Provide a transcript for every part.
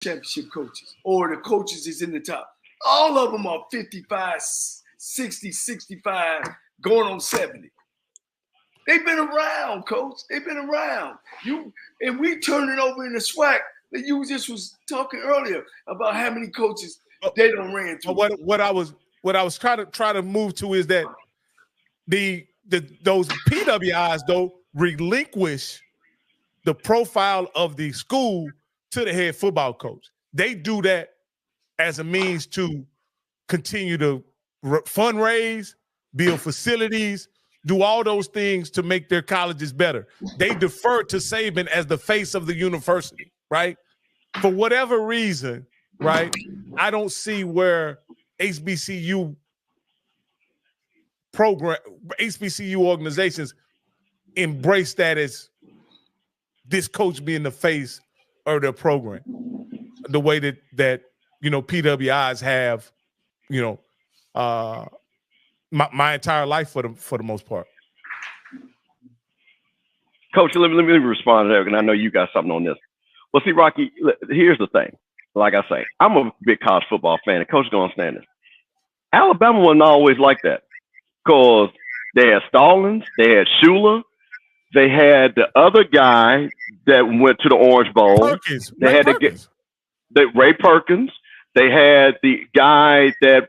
championship coaches or the coaches is in the top. All of them are 55, 60, 65, going on 70. They've been around, coach. They've been around. And we turn it over in the SWAC that you just was talking earlier about how many coaches they don't ran through. What I was trying to move to is that those PWIs though relinquish the profile of the school to the head football coach. They do that as a means to continue to fundraise, build facilities, do all those things to make their colleges better. They defer to Saban as the face of the university, right? For whatever reason, right? I don't see where HBCU organizations embrace that as this coach being the face of their program, the way that PWIs have, my entire life for the most part. Coach, let me respond to that, and I know you got something on this. Well, see, Rocky, here's the thing. Like I say, I'm a big college football fan, and Coach is going to understand this. Alabama wasn't always like that because they had Stallings, they had Shula, they had the other guy that went to the Orange Bowl. Perkins. They had Perkins. Ray Perkins. They had the guy that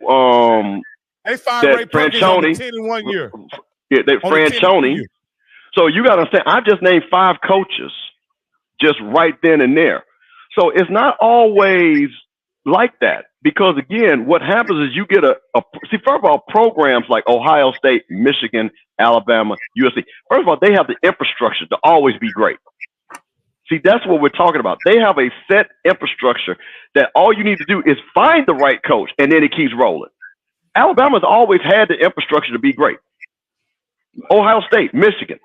they fired Ray Perkins on the 10 in 1 year. Yeah, Franchoni. So you got to understand, I just named 5 coaches just right then and there. So it's not always like that because, again, what happens is you get see, first of all, programs like Ohio State, Michigan, Alabama, USC, first of all, they have the infrastructure to always be great. See, that's what we're talking about. They have a set infrastructure that all you need to do is find the right coach, and then it keeps rolling. Alabama's always had the infrastructure to be great. Ohio State, Michigan,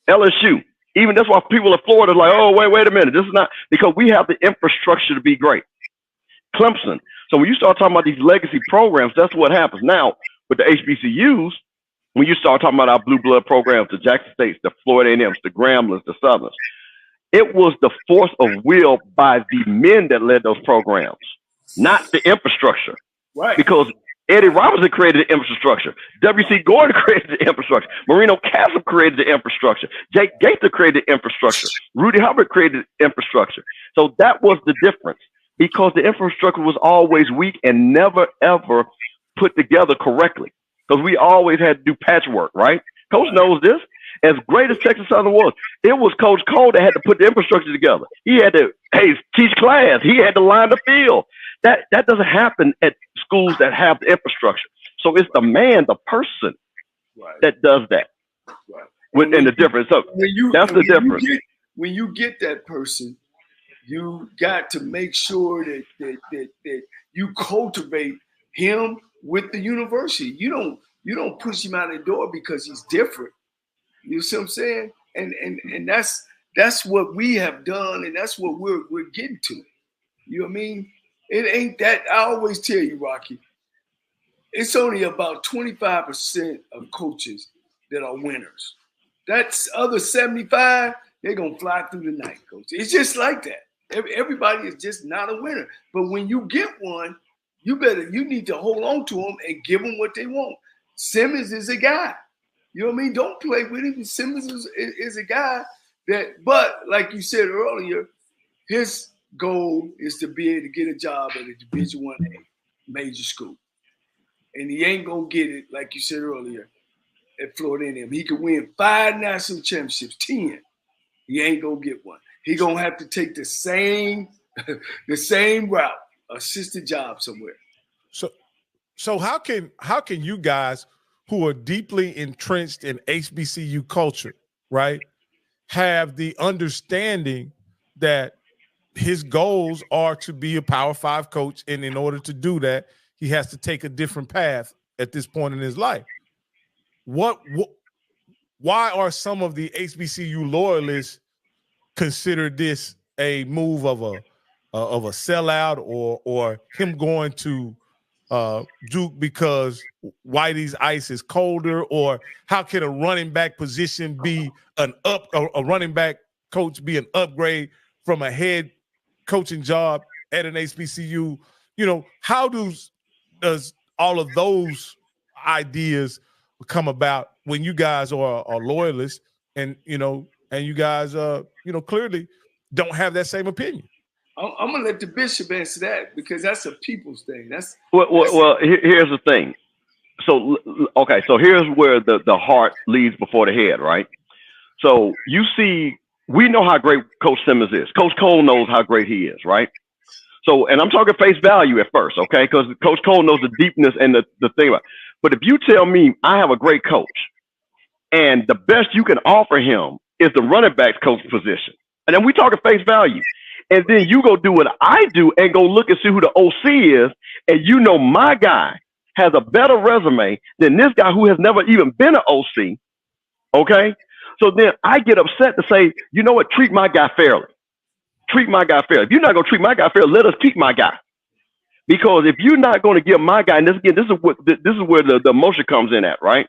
LSU. Even that's why people in Florida are like, oh, wait a minute. This is not because we have the infrastructure to be great. Clemson. So when you start talking about these legacy programs, that's what happens. Now, with the HBCUs, when you start talking about our blue blood programs, the Jackson States, the Florida A&Ms, the Grambling, the Southerns, it was the force of will by the men that led those programs, not the infrastructure. Right. Because Eddie Robinson created the infrastructure. W.C. Gordon created the infrastructure. Marino Castle created the infrastructure. Jake Gaither created the infrastructure. Rudy Hubbard created the infrastructure. So that was the difference because the infrastructure was always weak and never, ever put together correctly because we always had to do patchwork, right? Coach knows this. As great as Texas Southern was, it was Coach Cole that had to put the infrastructure together. He had to, teach class. He had to line the field. That doesn't happen at schools that have the infrastructure. So it's the man, the person, that does that. Right. And the difference. So that's the difference. When you get that person, you got to make sure that you cultivate him with the university. You don't push him out the door because he's different. You see what I'm saying? And that's what we have done, and that's what we're getting to. You know what I mean? It ain't that. I always tell you, Rocky, it's only about 25% of coaches that are winners. That's other 75, they're going to fly through the night, coach. It's just like that. Everybody is just not a winner. But when you get one, you need to hold on to them and give them what they want. Simmons is a guy. You know what I mean? Don't play with him. Simmons is a guy but like you said earlier, his goal is to be able to get a job at a Division I major school. And he ain't going to get it, like you said earlier, at Florida A&M. He could win 5 national championships, 10. He ain't going to get one. He going to have to take the same route, assistant job somewhere. So how can you guys who are deeply entrenched in HBCU culture, right, have the understanding that his goals are to be a Power 5 coach, and in order to do that, he has to take a different path at this point in his life? Why are some of the HBCU loyalists consider this a move of a sellout or him going to Duke because Whitey's ice is colder? Or how can a running back position be a running back coach be an upgrade from a head coaching job at an HBCU, you know, how does all of those ideas come about when you guys are loyalists and, you know, and you guys, you know, clearly don't have that same opinion? I'm gonna let the bishop answer that because that's a people's thing. Well, here's the thing. So, okay, so here's where the heart leads before the head, right? So you see, we know how great Coach Simmons is. Coach Cole knows how great he is, right? So, and I'm talking face value at first, okay? Because Coach Cole knows the deepness and the thing about it. But if you tell me I have a great coach and the best you can offer him is the running back coach position, and then we talking face value, and then you go do what I do and go look and see who the OC is, and you know my guy has a better resume than this guy who has never even been an OC, okay? So then I get upset to say, you know what, treat my guy fairly. Treat my guy fairly. If you're not going to treat my guy fairly, let us keep my guy. Because if you're not going to give my guy, and this is where the emotion comes in at, right?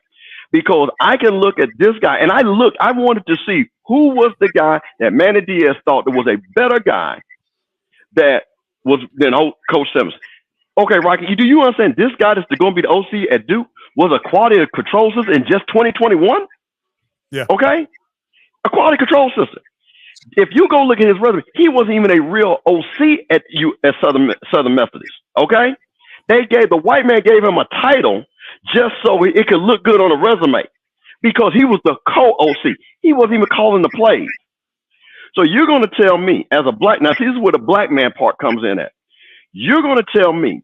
Because I can look at this guy, and I wanted to see who was the guy that Manny Diaz thought that was a better guy than Coach Simmons. Okay, Rocky, do you understand this guy that's going to be the OC at Duke was a quality control system in just 2021? Yeah. Okay? A quality control system. If you go look at his resume, he wasn't even a real OC at Southern Methodist. Okay? The white man gave him a title just so it could look good on a resume because he was the co-OC. He wasn't even calling the plays. So you're going to tell me as a black, now see, this is where the black man part comes in at. You're going to tell me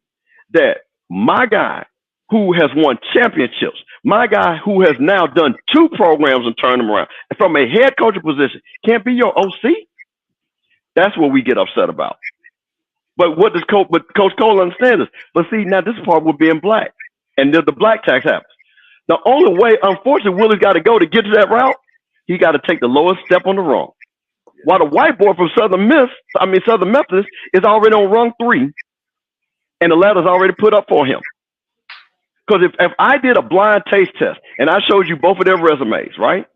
that my guy who has won championships, my guy who has now done 2 programs and turned them around from a head coaching position can't be your OC? That's what we get upset about. But Coach Cole understands this. But see, now this part with being black and the black tax happens. The only way, unfortunately, Willie's got to go to get to that route, he got to take the lowest step on the rung. While the white boy from Southern Methodist is already on rung 3 and the ladder's already put up for him. Because if I did a blind taste test and I showed you both of their resumes, right?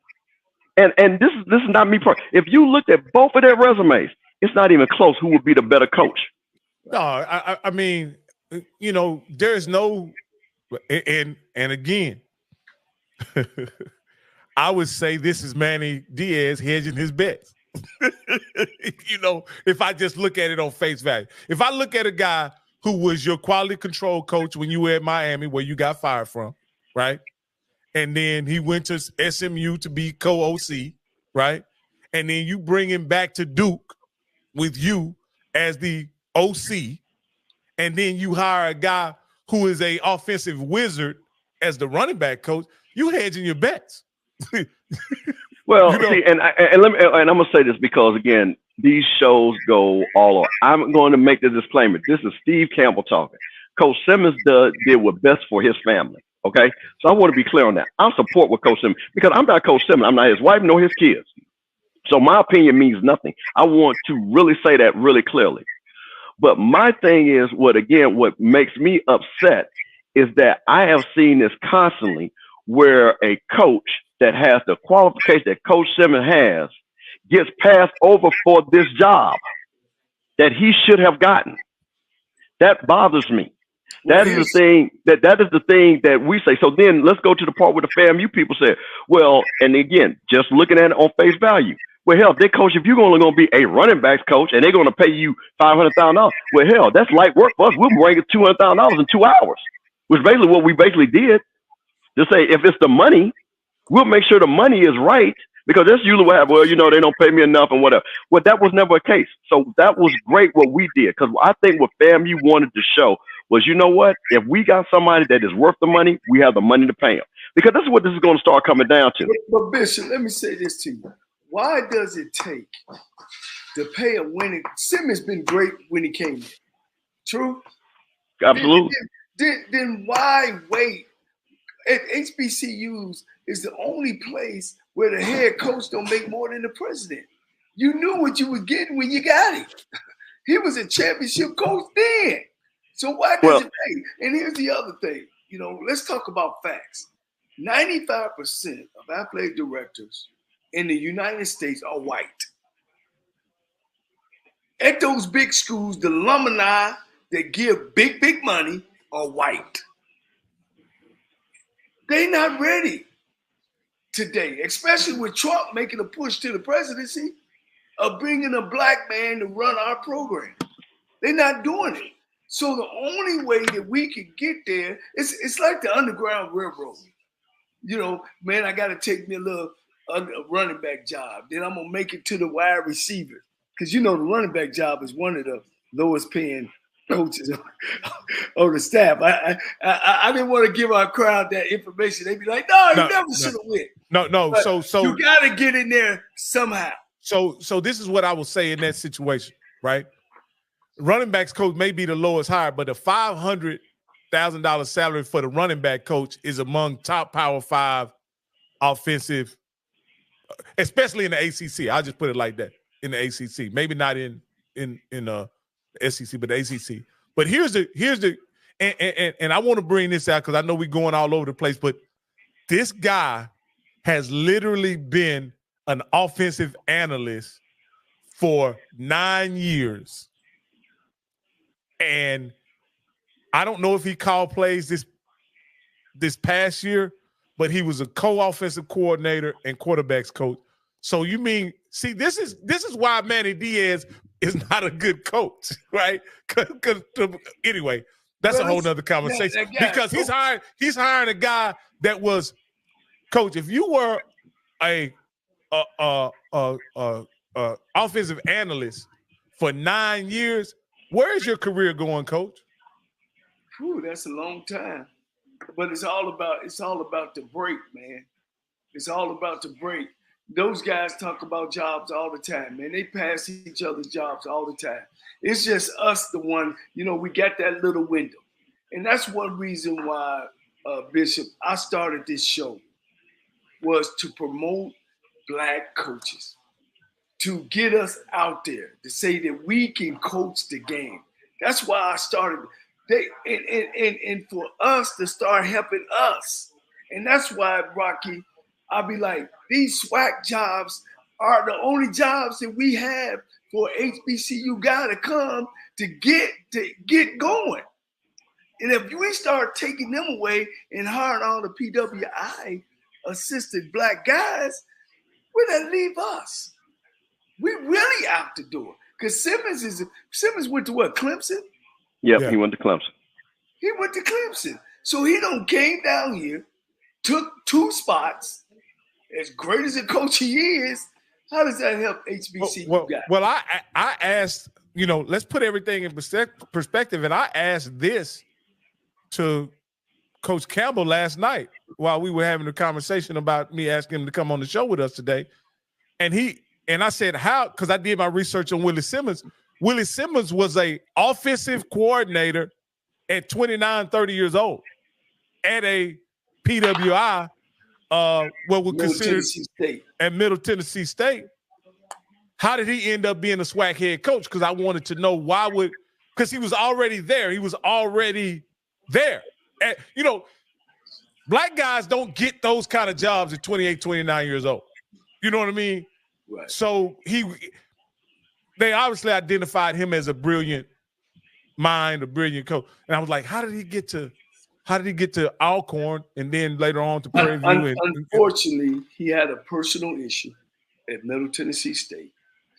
And this is not me. If you looked at both of their resumes, it's not even close who would be the better coach. No, I mean, you know, there's no, and again, I would say this is Manny Diaz hedging his bets. You know, if I just look at it on face value, if I look at a guy who was your quality control coach when you were at Miami, where you got fired from, right? And then he went to SMU to be co-OC, right? And then you bring him back to Duke with you as the OC, and then you hire a guy who is a offensive wizard as the running back coach. You hedging your bets. Well, you know, see, and I'm gonna say this because again, these shows go all on. I'm going to make the disclaimer. This is Steve Campbell talking. Coach Simmons did what's best for his family. Okay, so I want to be clear on that. I support what Coach Simmons because I'm not Coach Simmons. I'm not his wife nor his kids. So my opinion means nothing. I want to really say that really clearly. But my thing is what makes me upset is that I have seen this constantly where a coach that has the qualification that Coach Simmons has gets passed over for this job that he should have gotten. That bothers me. That is the thing that we say. So then let's go to the part where the FAMU people say, well, and again, just looking at it on face value. Well, hell, they coach, if you're only going to be a running backs coach and they're going to pay you $500,000, well, hell, that's light work for us. We'll bring it $200,000 in 2 hours, which is basically what we basically did. To say if it's the money, we'll make sure the money is right because that's usually what happens. Well, you know, they don't pay me enough and whatever. Well, that was never a case. So that was great what we did because I think what FAMU wanted to show was, you know what? If we got somebody that is worth the money, we have the money to pay them. Because this is what this is going to start coming down to. But Bishop, let me say this to you. Why does it take to pay a winning? Simmons been great when he came in. True? Absolutely. Then why wait? At HBCUs is the only place where the head coach don't make more than the president. You knew what you were getting when you got him. He was a championship coach then. So why does it pay? And here's the other thing. You know, let's talk about facts. 95% of athletic directors in the United States are white. At those big schools, the alumni that give big money are white. They're not ready today, especially with Trump making a push to the presidency of bringing a black man to run our program. They're not doing it. So the only way that we can get there, it's like the Underground Railroad. You know, man, I got to take me a little running back job. Then I'm going to make it to the wide receiver. Because, you know, the running back job is one of the lowest paying coaches on the staff. I didn't want to give our crowd that information. They'd be like, no, you never should have went. No. But so you got to get in there somehow. So this is what I will say in that situation, right? Running backs coach may be the lowest hire, but the $500,000 salary for the running back coach is among top Power 5 offensive, especially in the ACC. I'll just put it like that, in the ACC. Maybe not in SEC, but the ACC. But here's the and I want to bring this out because I know we're going all over the place, but this guy has literally been an offensive analyst for 9 years. And I don't know if he called plays this past year, but he was a co-offensive coordinator and quarterbacks coach. So you mean, see, this is why Manny Diaz is not a good coach, right? Anyway, that's a whole nother conversation because he's hiring a guy that was, coach. If you were a offensive analyst for 9 years, where is your career going, coach? Whew, that's a long time. But it's all about the break, man. It's all about the break. Those guys talk about jobs all the time, man. They pass each other's jobs all the time. It's just us, the one, you know, we got that little window. And that's one reason why, Bishop, I started this show, was to promote black coaches, to get us out there, to say that we can coach the game. That's why I started. And for us to start helping us. And that's why, Rocky, I'll be like, these SWAC jobs are the only jobs that we have for HBCU guy to come to get going. And if we start taking them away and hiring all the PWI assisted black guys, where that leave us? We really out the door. Because Simmons went to what, Clemson? Yep, yeah. He went to Clemson. He went to Clemson. So he came down here, took 2 spots. As great as a coach he is, how does that help HBCU guys? Well, I asked, you know, let's put everything in perspective. And I asked this to Coach Campbell last night while we were having a conversation about me asking him to come on the show with us today. And I said, how? Because I did my research on Willie Simmons. Willie Simmons was a offensive coordinator at 29, 30 years old at a PWI, what would consider at Middle Tennessee State. How did he end up being a SWAC head coach? Because I wanted to know because he was already there. He was already there. And, you know, black guys don't get those kind of jobs at 28, 29 years old. You know what I mean? Right. So they obviously identified him as a brilliant mind, a brilliant coach. And I was like, how did he get to Alcorn and then later on to Prairie View? Unfortunately, he had a personal issue at Middle Tennessee State,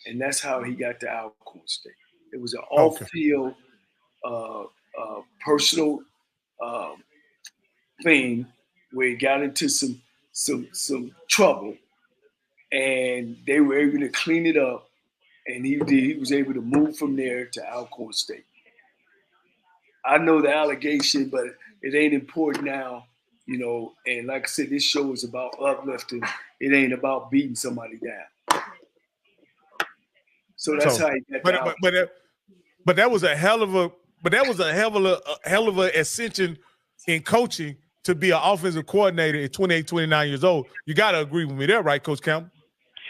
and that's how he got to Alcorn State. It was an off-field personal thing where he got into some trouble, and they were able to clean it up, and he was able to move from there to Alcorn State. I know the allegation, but it ain't important now, you know. And like I said, this show is about uplifting. It ain't about beating somebody down. So that's how he got but that was a hell of a ascension in coaching to be an offensive coordinator at 28, 29 years old. You got to agree with me there, right, Coach Campbell?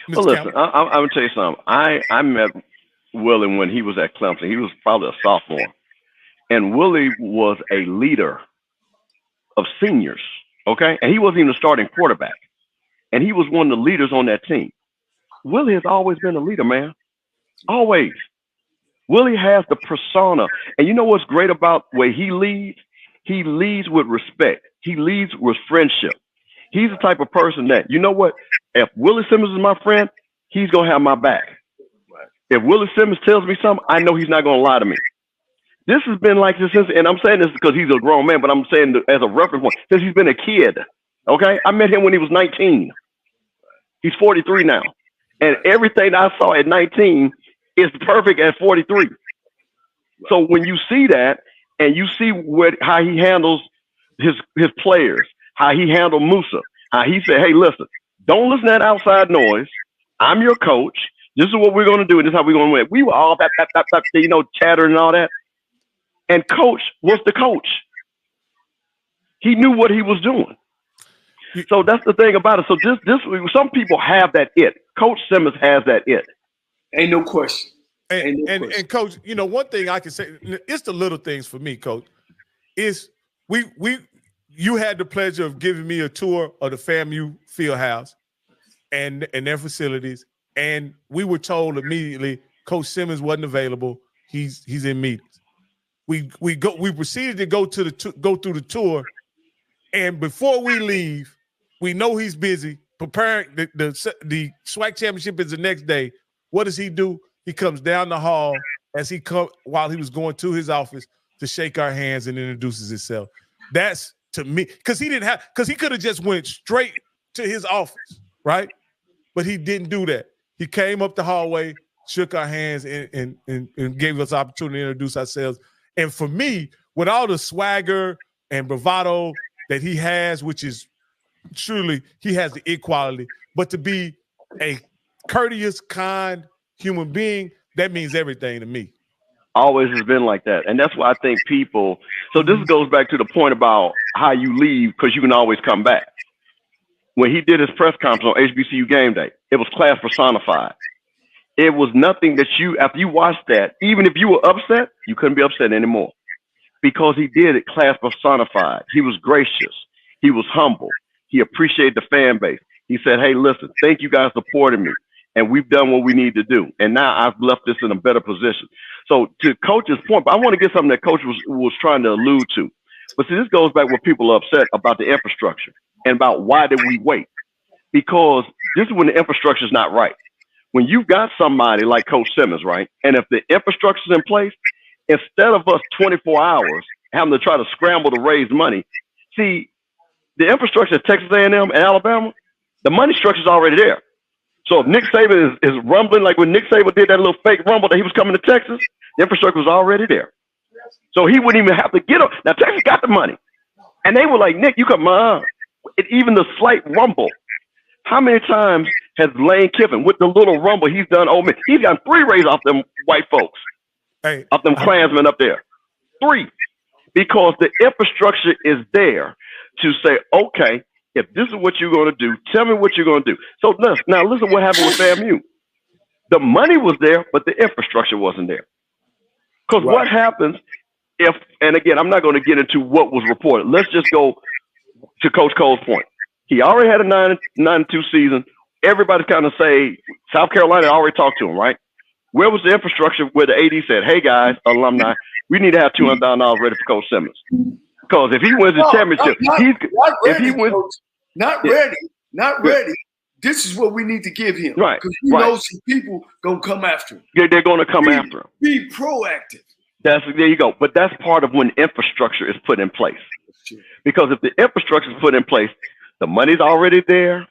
Well, listen, I'm going to tell you something. I met Willie when he was at Clemson. He was probably a sophomore. And Willie was a leader of seniors, okay? And he wasn't even a starting quarterback. And he was one of the leaders on that team. Willie has always been a leader, man. Always. Willie has the persona. And you know what's great about where he leads? He leads with respect. He leads with friendship. He's the type of person that, you know what? If Willie Simmons is my friend, he's going to have my back. If Willie Simmons tells me something, I know he's not going to lie to me. This has been like this since, and I'm saying this because he's a grown man, but I'm saying as a reference point, since he's been a kid. Okay? I met him when he was 19. He's 43 now. And everything I saw at 19 is perfect at 43. So when you see that, and you see how he handles his players, how he handled Musa, how he said, hey, listen, don't listen to that outside noise. I'm your coach. This is what we're going to do, and this is how we're going to win. We were all chattering and all that. And coach was the coach. He knew what he was doing. So that's the thing about it. So this some people have that it. Coach Simmons has that it. Ain't no question. And Coach, you know, one thing I can say, it's the little things for me, Coach, is you had the pleasure of giving me a tour of the FAMU Fieldhouse and their facilities, and we were told immediately Coach Simmons wasn't available. He's in meetings. We proceeded to go through the tour, and before we leave, we know he's busy preparing the SWAC championship is the next day. What does he do? He comes down the hall while he was going to his office to shake our hands and introduces himself. That's to me, because he could have just went straight to his office, right? But he didn't do that. He came up the hallway, shook our hands, and gave us opportunity to introduce ourselves. And for me, with all the swagger and bravado that he has, which is truly, he has the equality, but to be a courteous, kind human being, that means everything to me. Always has been like that. And that's why I think people, so this goes back to the point about how you leave, because you can always come back. When he did his press conference on HBCU game day, it was class personified. It was nothing that after you watched that, even if you were upset, you couldn't be upset anymore, because he did it class personified. He was gracious. He was humble. He appreciated the fan base. He said, hey, listen, thank you guys for supporting me. And we've done what we need to do. And now I've left this in a better position. So to Coach's point, but I want to get something that Coach was trying to allude to. But see, this goes back where people are upset about the infrastructure and about why did we wait? Because this is when the infrastructure is not right. When you've got somebody like Coach Simmons, right? And if the infrastructure is in place, instead of us 24 hours having to try to scramble to raise money, see, the infrastructure at Texas A&M and Alabama, the money structure is already there. So if Nick Saban is rumbling, like when Nick Saban did that little fake rumble that he was coming to Texas, the infrastructure was already there. So he wouldn't even have to get up. Now, Texas got the money. And they were like, Nick, you come on. Even the slight rumble. How many times has Lane Kiffin, with the little rumble he's done, he's gotten 3 raises off them white folks, off them Klansmen up there. 3. Because the infrastructure is there to say, okay, if this is what you're going to do, tell me what you're going to do. So now listen what happened with FAMU. The money was there, but the infrastructure wasn't there. Because what happens if, and again, I'm not going to get into what was reported. Let's just go to Coach Cole's point. He already had a 9-2 season. Everybody's kind of say, South Carolina already talked to him, right? Where was the infrastructure where the AD said, hey, guys, alumni, we need to have $200,000 ready for Coach Simmons? Because if he wins the championship, not ready. This is what we need to give him. Right. Because we know some people going to come after him. Yeah, they're going to come after him. Be proactive. There you go. But that's part of when infrastructure is put in place. Because if the infrastructure is put in place, the money's already there,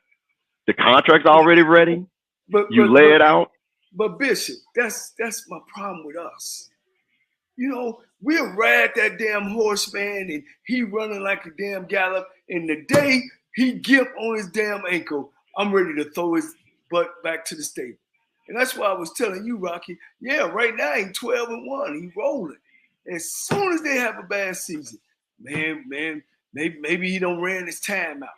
the contract's already ready, you lay it out. But Bishop, that's my problem with us. You know, we'll ride that damn horse, man, and he running like a damn gallop. And the day he get on his damn ankle, I'm ready to throw his butt back to the stable. And that's why I was telling you, Rocky, yeah, right now he's 12-1. He's rolling. As soon as they have a bad season, man, maybe he don't ran his time out.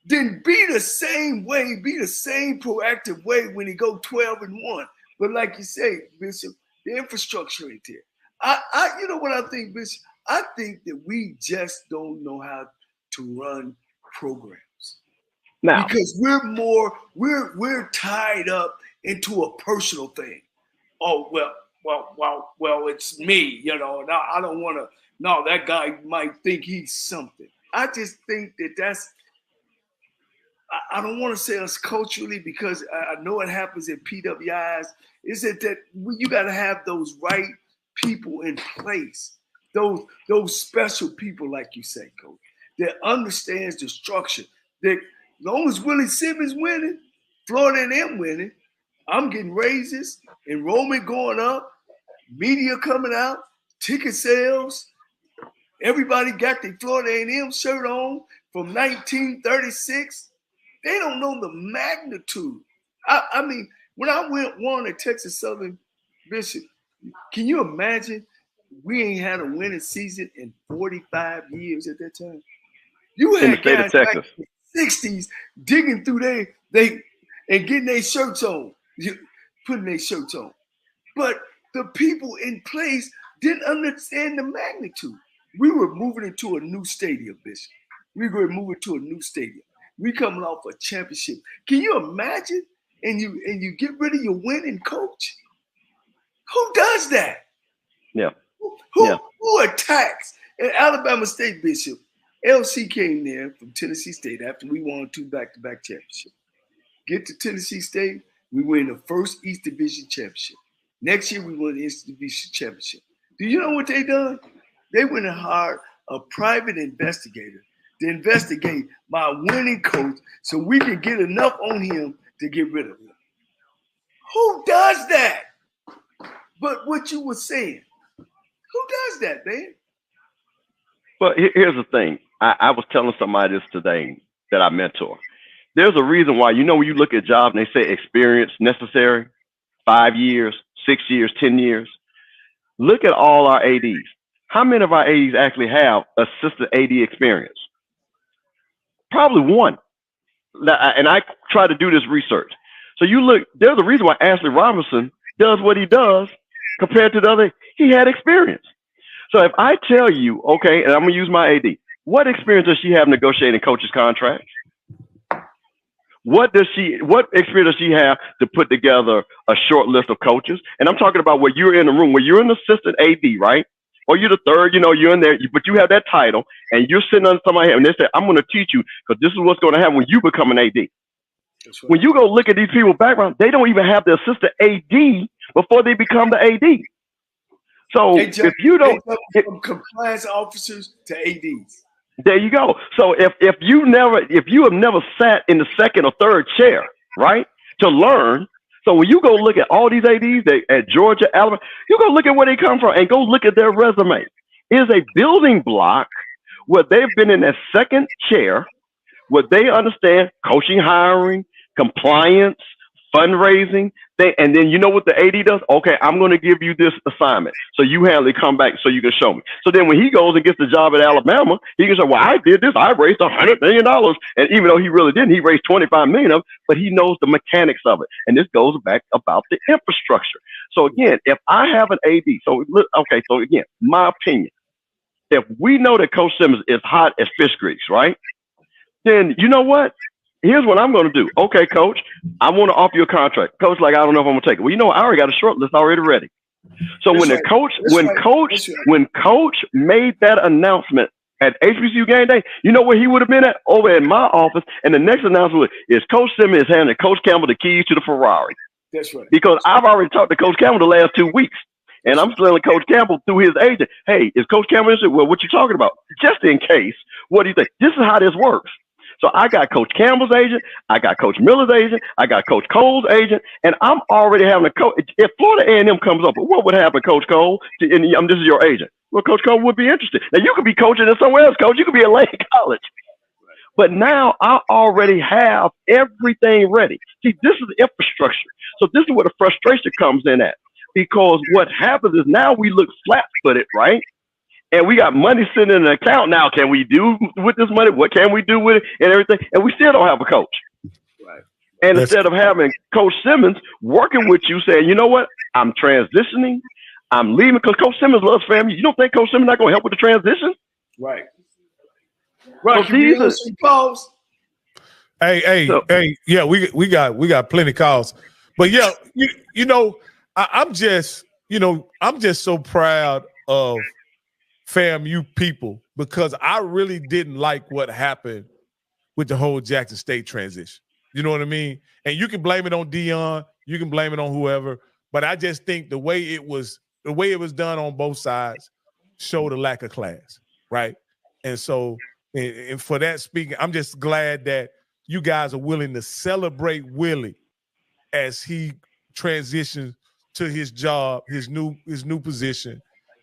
Then be the same way, be the same proactive way when he go 12-1. But like you say, Bishop, the infrastructure ain't there. I you know what I think, Bishop? I think that we just don't know how to run programs. Now, because we're tied up into a personal thing. Oh, well, well, it's me, you know, and I don't want to. No, that guy might think he's something. I just think that's. I don't want to say us culturally because I know it happens in PWIs. Is it that you got to have those right people in place, those special people, like you say, Coach, that understands the structure. That as long as Willie Simmons winning, Florida A&M winning, I'm getting raises, enrollment going up, media coming out, ticket sales. Everybody got their Florida A&M shirt on from 1936. They don't know the magnitude. I mean, when I won at Texas Southern, Bishop, can you imagine we ain't had a winning season in 45 years at that time? You had guys back in the 60s digging through they and getting their shirts on, putting their shirts on. But the people in place didn't understand the magnitude. We were moving into a new stadium, Bishop. We were moving to a new stadium. We coming off a championship. Can you imagine? And you get rid of your winning coach? Who does that? Yeah. Who attacks? At Alabama State, Bishop, LC came there from Tennessee State after we won 2 back-to-back championships. Get to Tennessee State, we win the first East Division championship. Next year, we won the East Division championship. Do you know what they done? They went and hired a private investigator to investigate my winning coach so we can get enough on him to get rid of him. Who does that? But what you were saying, who does that, man? But here's the thing. I was telling somebody this today that I mentor. There's a reason why, when you look at jobs and they say experience necessary, 5 years, 6 years, 10 years. Look at all our ADs. How many of our ADs actually have assistant AD experience? Probably one. And I try to do this research. So you look, there's a reason why Ashley Robinson does what he does compared to the other. He had experience. So if I tell you, okay, and I'm going to use my AD, what experience does she have negotiating coaches' contracts? What experience does she have to put together a short list of coaches? And I'm talking about where you're in the room, where you're an assistant AD, right? Or you're the third, you're in there, but you have that title and you're sitting under somebody and they say, I'm going to teach you because this is what's going to happen when you become an AD. Right. When you go look at these people's background, they don't even have the assistant AD before they become the AD. So if you don't, from compliance officers to ADs. There you go. So if you have never sat in the second or third chair, right, to learn. So when you go look at all these ADs at Georgia, Alabama, you go look at where they come from and go look at their resume. It is a building block where they've been in that second chair, where they understand coaching, hiring, compliance, fundraising. And then you know what the AD does? Okay, I'm going to give you this assignment. So you handle it, come back so you can show me. So then when he goes and gets the job at Alabama, he can say, well, I did this. I raised $100 million. And even though he really didn't, he raised 25 million of it, but he knows the mechanics of it. And this goes back about the infrastructure. So again, if I have an AD, so again, my opinion, if we know that Coach Simmons is hot as fish grease, right? Then you know what? Here's what I'm going to do. Okay, Coach, I want to offer you a contract. Coach, I don't know if I'm going to take it. Well, I already got a short list already ready. So when Coach made that announcement at HBCU game day, you know where he would have been at? Over in my office. And the next announcement is Coach Simmons is handing Coach Campbell the keys to the Ferrari. That's right. Because I've already talked to Coach Campbell the last 2 weeks. And I'm telling Coach Campbell through his agent, hey, is Coach Campbell interested? Well, what you talking about? Just in case. What do you think? This is how this works. So I got Coach Campbell's agent, I got Coach Miller's agent, I got Coach Cole's agent, and I'm already having a coach. If Florida A&M comes up, what would happen, Coach Cole? And this is your agent. Well, Coach Cole would be interested. Now you could be coaching in somewhere else, Coach. You could be at Lane College. But now I already have everything ready. See, this is the infrastructure. So this is where the frustration comes in at. Because what happens is now we look flat-footed, right? And we got money sitting in an account now. Can we do with this money? What can we do with it and everything? And we still don't have a coach. Right. And instead of having Coach Simmons working with you saying, you know what? I'm transitioning. I'm leaving because Coach Simmons loves family. You don't think Coach Simmons not going to help with the transition? Right. Right. So these are some calls. Hey, yeah, we got plenty of calls. But yeah, I'm just I'm just so proud of FAMU people because I really didn't like what happened with the whole Jackson State transition. You know what I mean? And you can blame it on Dion, you can blame it on whoever, but I just think the way it was done on both sides showed a lack of class, right? And so, and for that speaking, I'm just glad that you guys are willing to celebrate Willie as he transitions to his job, his new position,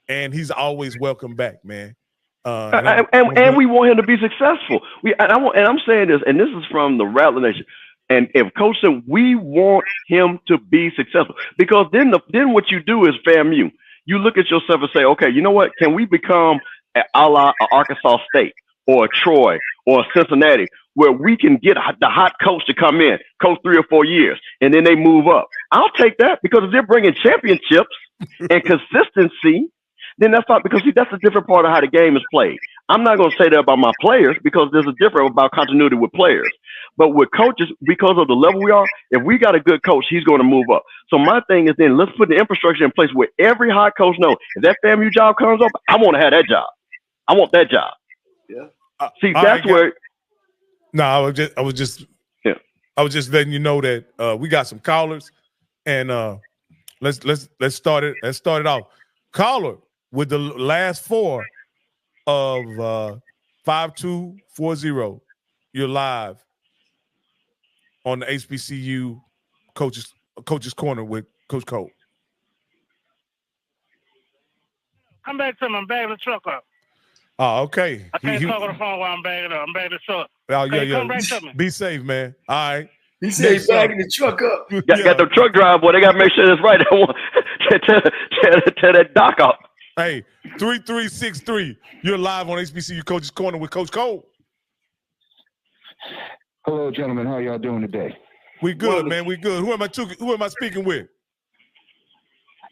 and he's always welcome back, man. And we want him to be successful. I'm saying this, and this is from the Rattler Nation. And if Coach said we want him to be successful, because then what you do is FAMU. You look at yourself and say, okay, you know what? Can we become a la Arkansas State or Troy or Cincinnati, where we can get the hot coach to come in, coach 3 or 4 years, and then they move up? I'll take that, because if they're bringing championships and consistency, then that's not, because that's a different part of how the game is played. I'm not going to say that about my players, because there's a difference about continuity with players. But with coaches, because of the level we are, if we got a good coach, he's going to move up. So my thing is, then let's put the infrastructure in place where every hot coach knows if that FAMU job comes up, I want to have that job. I want that job. Yeah. See, that's where. No, I was just letting you know that we got some callers, and let's start it. Let's start it off. Caller with the last 4 of 5240. You're live on the HBCU Coaches Corner with Coach Cole. I'm back in the truck up. Oh, okay. I can't talk on the phone while I'm bagging up. I'm bagging the truck. Oh, yeah. Come back to me. Be safe, man. All right. He said he's bagging the truck up. Got the truck driver, boy. They got to make sure it's right. Tell that doc up. Hey, 3363. You're live on HBCU Coaches Corner with Coach Cole. Hello, gentlemen. How y'all doing today? We good, man. We good. Who am I speaking with?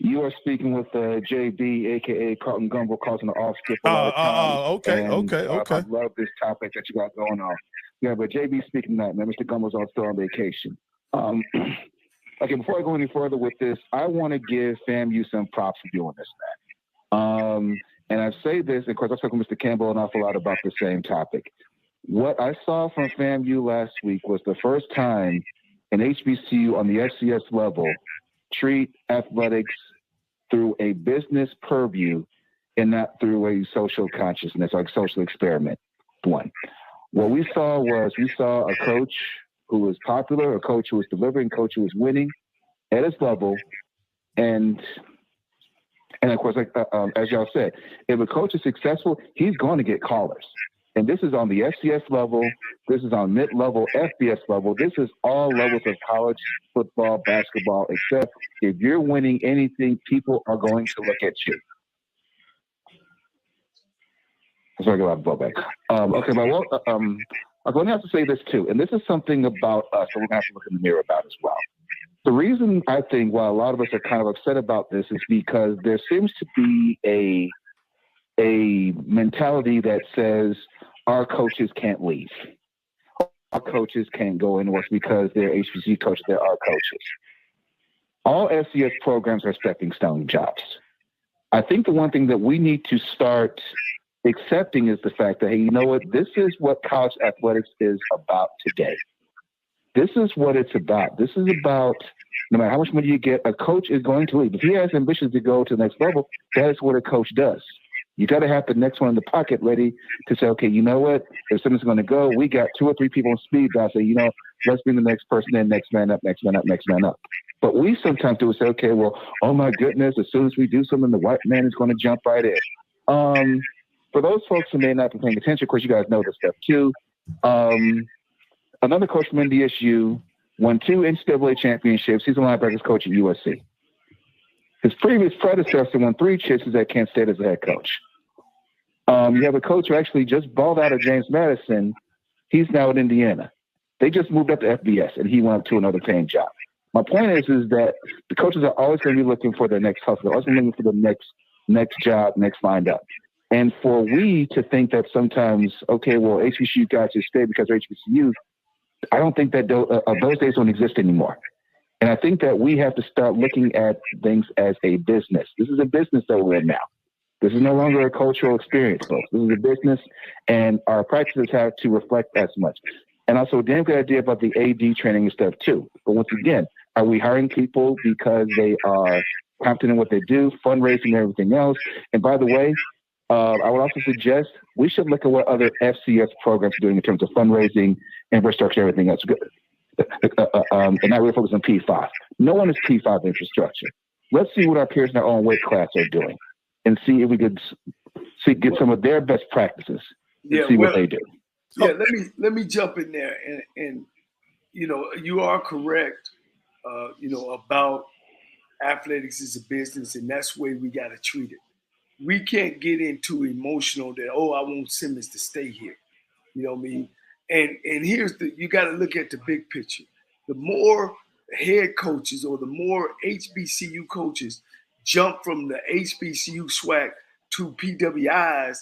You are speaking with JB, a.k.a. Carlton Gumbo, causing an off-skip. Okay. I love this topic that you got going on. Yeah, but JB speaking tonight, man. Mr. Gumbo's still on vacation. Okay, before I go any further with this, I want to give FAMU some props for doing this, man. And I say this, of course, I talked to Mr. Campbell an awful lot about the same topic. What I saw from FAMU last week was the first time an HBCU on the FCS level treat athletics through a business purview and not through a social consciousness, like social experiment. One. What we saw a coach who was popular, a coach who was delivering, a coach who was winning at his level, and of course, like as y'all said, if a coach is successful, he's going to get callers. And this is on the FCS level. This is on mid-level, FBS level. This is all levels of college football, basketball, except if you're winning anything, people are going to look at you. Sorry, I got a lot of blowback. Okay, but I'm going to have to say this too, and this is something about us that we're going to have to look in the mirror about as well. The reason I think why a lot of us are kind of upset about this is because there seems to be a mentality that says our coaches can't leave. Our coaches can't go anywhere because they're HBCU coaches, they're our coaches. All FCS programs are stepping stone jobs. I think the one thing that we need to start accepting is the fact that, hey, you know what? This is what college athletics is about today. This is what it's about. This is about, no matter how much money you get, a coach is going to leave. If he has ambitions to go to the next level, that is what a coach does. You got to have the next one in the pocket ready to say, okay, you know what? If someone's going to go, we got 2 or 3 people on speed dial. Say, you know, let's bring the next person in, next man up, next man up, next man up. But we sometimes do say, okay, well, oh my goodness, as soon as we do something, the white man is going to jump right in. For those folks who may not be paying attention, of course, you guys know this stuff too. Another coach from NDSU won 2 NCAA championships. He's a linebackers coach at USC. His previous predecessor won 3 chips at Kent State as a head coach. You have a coach who actually just balled out of James Madison. He's now at Indiana. They just moved up to FBS, and he went up to another paying job. My point is that the coaches are always going to be looking for their next hustle. They're always looking for the next job, next lined up. And for we to think that sometimes, okay, well, HBCU guys just stay because they're HBCUs, I don't think that those days don't exist anymore. And I think that we have to start looking at things as a business. This is a business that we're in now. This is no longer a cultural experience, folks. This is a business, and our practices have to reflect as much. And also, a damn good idea about the AD training and stuff, too. But once again, are we hiring people because they are competent in what they do, fundraising and everything else? And by the way, I would also suggest we should look at what other FCS programs are doing in terms of fundraising, infrastructure, everything else. And not really focus on P5. No one is P5 infrastructure. Let's see what our peers in our own weight class are doing and see if we could get some of their best practices and see what they do. Yeah, let me jump in there. And you know, you are correct, you know, about athletics is a business, and that's the way we got to treat it. We can't get into emotional that, oh, I want Simmons to stay here. You know what I mean? And here's you got to look at the big picture. The more head coaches or the more HBCU coaches jump from the HBCU SWAC to PWIs,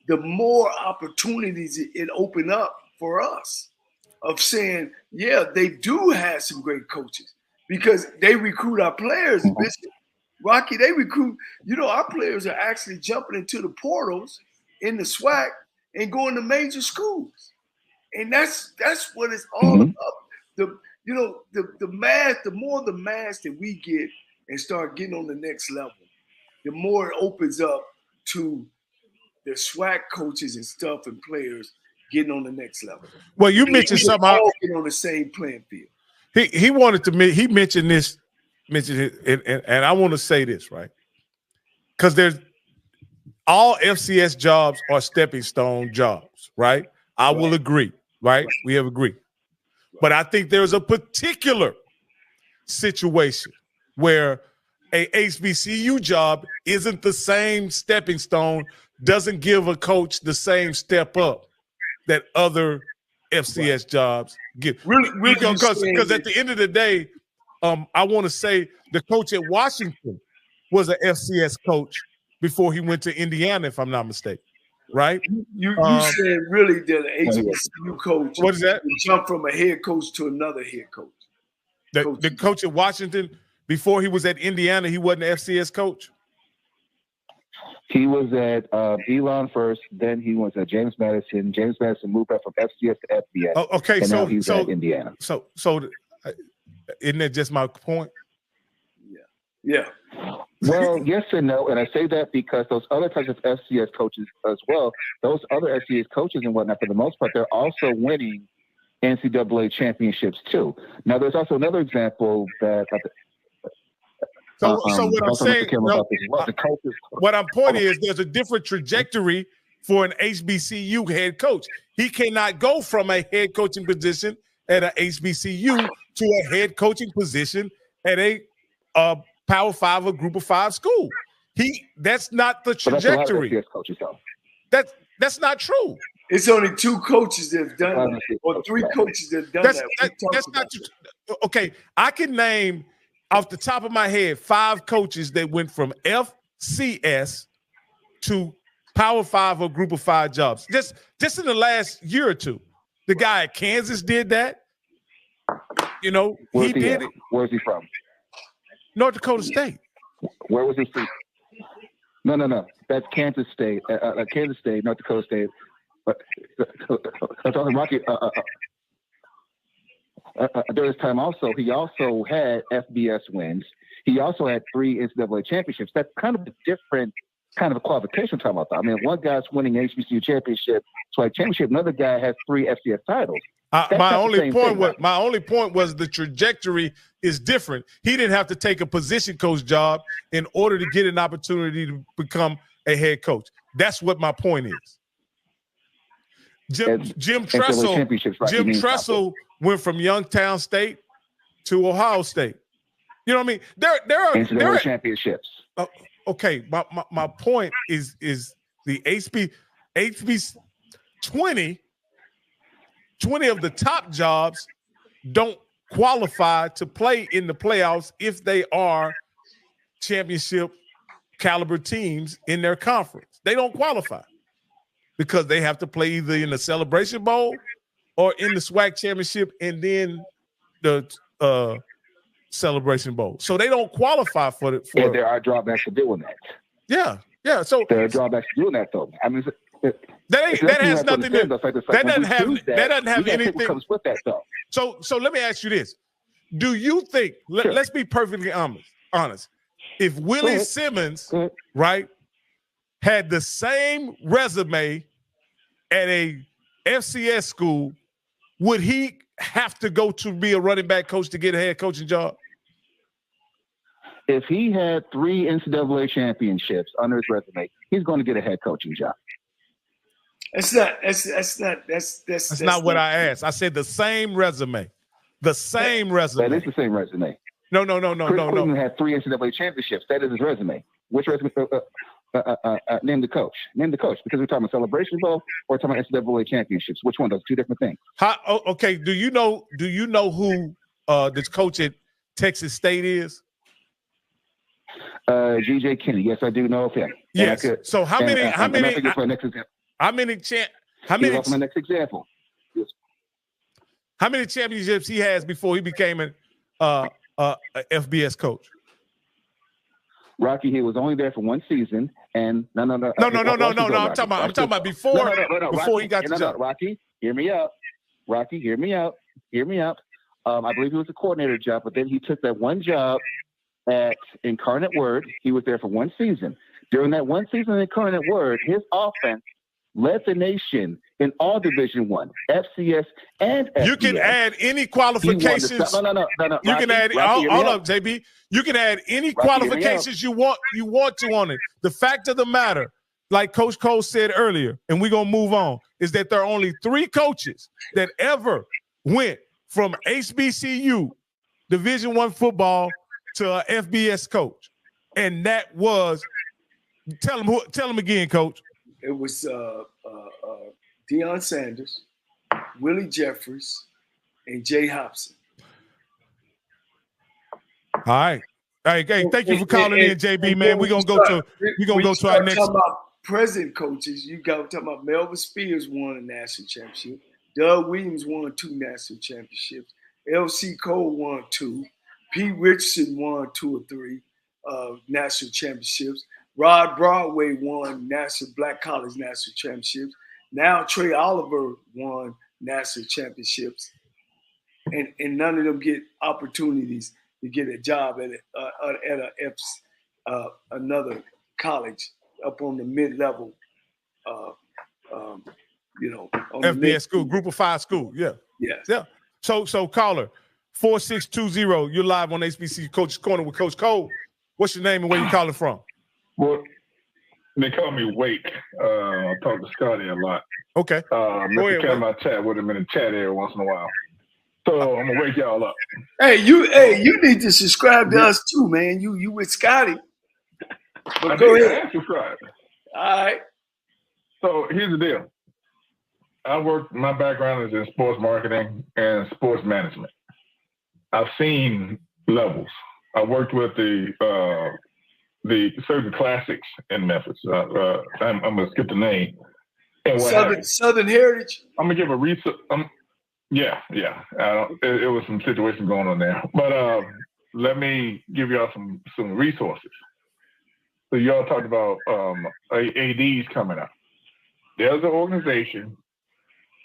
the more opportunities it open up for us of saying, yeah, they do have some great coaches because they recruit our players, Bishop. Rocky, they recruit, you know, our players are actually jumping into the portals in the SWAC and going to major schools. And that's what it's all about. The math, the more the mass that we get and start getting on the next level, the more it opens up to the SWAC coaches and stuff and players getting on the next level. Well, you mentioned something. All get on the same playing field. He mentioned this. And I want to say this, right? Because there's all FCS jobs are stepping stone jobs, right? I will agree, right? We have agreed. But I think there's a particular situation where a HBCU job isn't the same stepping stone, doesn't give a coach the same step up that other FCS jobs give. Really, because at the end of the day, I want to say the coach at Washington was an FCS coach before he went to Indiana, if I'm not mistaken, right? You said really that an HBCU coach what is that? Jump from a head coach to another head coach. The coach at Washington, before he was at Indiana, he wasn't an FCS coach? He was at Elon first, then he was at James Madison. James Madison moved up from FCS to FBS. Oh, okay, and now he's at Indiana. So isn't that just my point? Yeah. Well, yes and no, and I say that because those other types of FCS coaches as well, those other FCS coaches and whatnot, for the most part, they're also winning NCAA championships too. Now, there's also another example that. So what I'm saying, what I'm pointing is there's a different trajectory for an HBCU head coach. He cannot go from a head coaching position at an HBCU to a head coaching position at a Power 5 or Group of 5 school. That's not the trajectory. That's not true. It's only 2 coaches that have done that, or 3 coaches that have done that. That's not true. Okay, I can name off the top of my head 5 coaches that went from FCS to Power 5 or Group of 5 jobs. Just in the last year or two. The guy at Kansas did that. You know, he did it. Where's he from? North Dakota State. Where was he from? No. That's Kansas State. Kansas State, North Dakota State. I'm talking Rocky. During this time also, he also had FBS wins. He also had 3 NCAA championships. That's kind of a different kind of a qualification talking about that. I mean, one guy's winning HBCU championship, SWAC championship. Another guy has 3 FCS titles. My only point was the trajectory is different. He didn't have to take a position coach job in order to get an opportunity to become a head coach. That's what my point is. Jim Tressel went from Youngstown State to Ohio State. You know what I mean? There are championships. Okay, my point is the HB 20 of the top jobs don't qualify to play in the playoffs if they are championship caliber teams in their conference. They don't qualify because they have to play either in the Celebration Bowl or in the SWAC championship and then the Celebration Bowl. So they don't qualify for it. And there are drawbacks to doing that. Yeah. So there are drawbacks to doing that, though. I mean, that has nothing to do. That doesn't have anything comes with that, though. So let me ask you this: do you think? Sure. Let's be perfectly honest. If Willie Simmons, right, had the same resume at a FCS school, would he have to go to be a running back coach to get a head coaching job? If he had 3 NCAA championships under his resume, he's going to get a head coaching job. That's not what I asked. I said the same resume. The same resume. That is the same resume. No. Chris Cleveland had 3 NCAA championships. That is his resume. Which resume? Name the coach. Name the coach, because we're talking about Celebration Bowl or we're talking about NCAA championships. Which one? Those 2 different things. Okay. Do you know who this coach at Texas State is? G.J. Kinney. Yes, I do know of him. Yes. So how many my next example. How many championships he has before he became an FBS coach? Rocky, he was only there for 1 season, and no. I'm talking about before Rocky, he got the job. Rocky, hear me out. I believe he was a coordinator job, but then he took that one job at Incarnate Word. He was there for 1 season. During that 1 season in Incarnate Word, his offense led the nation in all Division I, FCS, and FBS. You can add any qualifications. No. You can add all up, JB. You can add any qualifications you want to on it. The fact of the matter, like Coach Cole said earlier, and we're gonna move on, is that there are only 3 coaches that ever went from HBCU Division I football to a FBS coach, and that was tell him again, Coach. It was Deion Sanders, Willie Jeffries, and Jay Hobson. All right. Hey, thank you for calling in, JB, man. We're gonna go to our next. Talking about present coaches, you got talking about Melvin Spears won a national championship. Doug Williams won 2 national championships. L.C. Cole won 2. Pete Richardson won 2 or 3 national championships. Rod Broadway won Black College national championships. Now Trey Oliver won national championships, and none of them get opportunities to get a job at another college up on the mid-level, on FBS school, Group of 5 school. Yeah. Yes. Yeah. So caller 4620, you're live on HBCU Coach's Corner with Coach Cole. What's your name and where you calling from? Well, they call me Wake. I talk to Scotty a lot. Okay. Mr. Cam, I chat with him in the chat every once in a while. So I'm gonna wake y'all up. Hey, you need to subscribe to us too, man. You with Scotty. But go ahead. Subscribe. All right. So here's the deal. My background is in sports marketing and sports management. I've seen levels. I worked with the certain classics in Memphis. I'm gonna skip the name. Southern Heritage. I'm gonna give a research. Yeah. It was some situation going on there, but let me give y'all some resources. So y'all talked about ADs coming up. There's an organization,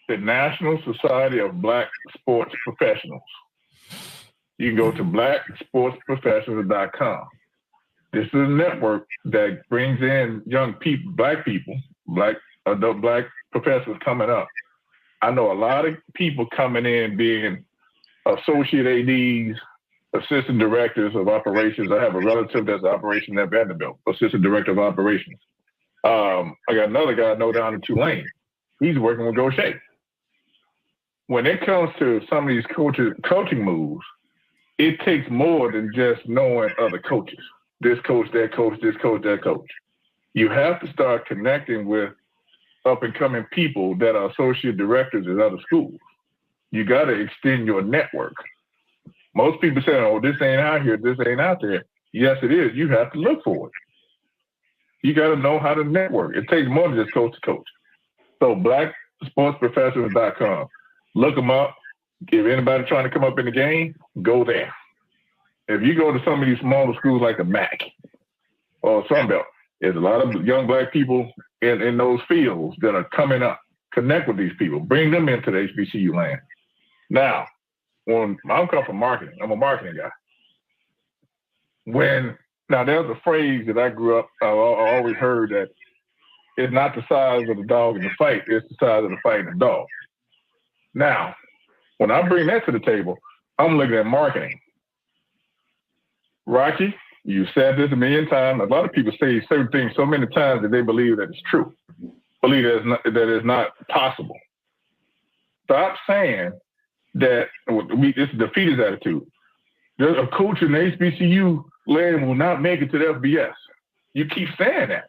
the National Society of Black Sports Professionals. You can go to blacksportsprofessionals.com. This is a network that brings in young people, black adult black professionals coming up. I know a lot of people coming in being associate ADs, assistant directors of operations. I have a relative that's operation at Vanderbilt, assistant director of operations. I got another guy I know down in Tulane. He's working with Gaucher. When it comes to some of these coaching moves, it takes more than just knowing other coaches. This coach, that coach, this coach, that coach. You have to start connecting with up-and-coming people that are associate directors at other schools. You got to extend your network. Most people say, oh, this ain't out here, this ain't out there. Yes, it is. You have to look for it. You got to know how to network. It takes more than just coach to coach. So blacksportsprofessionals.com. Look them up. If anybody trying to come up in the game, go there. if you go to some of these smaller schools like the MAC or Sunbelt, there's a lot of young black people in those fields that are coming up. Connect with these people, bring them into the HBCU land. Now, when I'm coming from marketing, I'm a marketing guy. Now there's a phrase that I grew up, I always heard that it's not the size of the dog in the fight, it's the size of the fight in the dog. Now, when I bring that to the table, I'm looking at marketing. Rocky, you said this a million times. A lot of people say certain things so many times that they believe that it's true. Believe that it's not possible. Stop saying that it's a defeatist attitude. There's a coach in the HBCU land will not make it to the FBS. You keep saying that.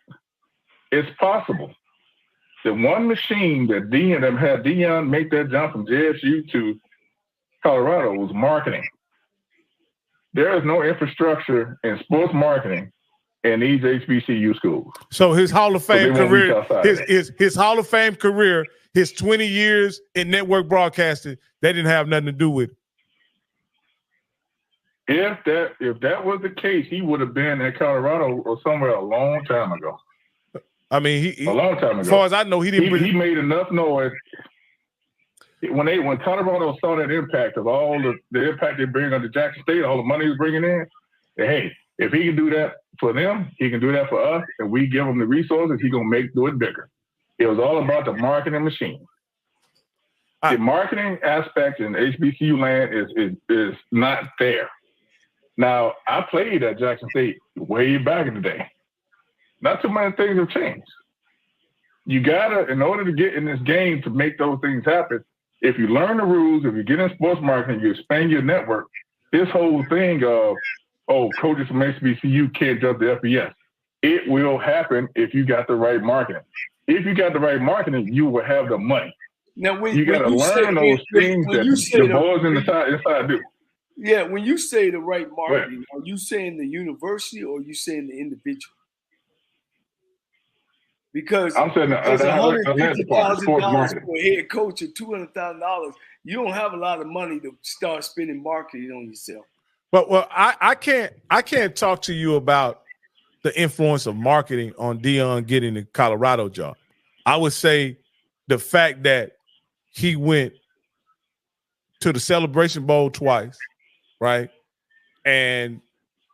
It's possible. The one machine that had Deion make that jump from JSU to Colorado was marketing. There is no infrastructure in sports marketing in these HBCU schools. So his Hall of Fame career, his Hall of Fame career, his 20 years in network broadcasting, they didn't have nothing to do with it. If that was the case, he would have been in Colorado or somewhere a long time ago. I mean, a long time ago. As far as I know, he didn't. He made enough noise. When Colorado saw that impact of all the impact they bring on the Jackson State, all the money he's bringing in, hey, if he can do that for them, he can do that for us, and we give him the resources, he's going to do it bigger. It was all about the marketing machine. The marketing aspect in HBCU land is not there. Now, I played at Jackson State way back in the day. Not too many things have changed. You gotta, in order to get in this game to make those things happen, if you learn the rules, if you get in sports marketing, you expand your network, this whole thing of, coaches from HBCU can't jump the FBS, it will happen if you got the right marketing. If you got the right marketing, you will have the money. Now, you got to learn those things that the boys inside do. Yeah, when you say the right marketing, are you saying the university or are you saying the individual? Because I'm saying $150,000 for a head coach and $200,000, you don't have a lot of money to start spending marketing on yourself. Well, I can't talk to you about the influence of marketing on Deion getting the Colorado job. I would say the fact that he went to the Celebration Bowl twice, right, and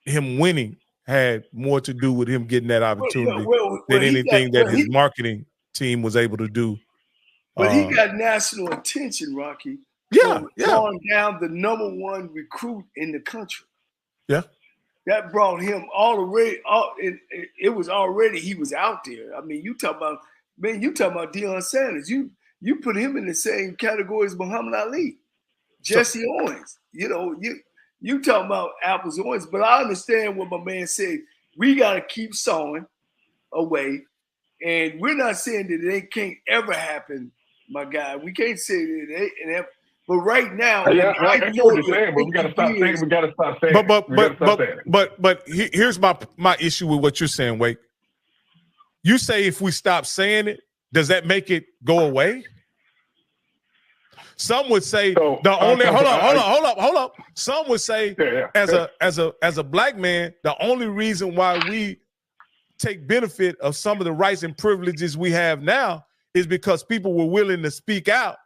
him winning had more to do with him getting that opportunity than anything that his marketing team was able to do. But he got national attention, Rocky. Yeah. Going down the #1 recruit in the country. Yeah. That brought him it was already, he was out there. I mean, you talk about Deion Sanders. You put him in the same category as Muhammad Ali, Jesse Owens. You talking about apples and oranges, but I understand what my man said. We got to keep sawing away, and we're not saying that it can't ever happen, my guy. We can't say that it ain't. But right now, I know what you're saying, but we got to stop saying. We got to stop saying. But here's my issue with what you're saying, Wake. You say if we stop saying it, does that make it go away? Some would say hold up. Some would say as a black man, the only reason why we take benefit of some of the rights and privileges we have now is because people were willing to speak out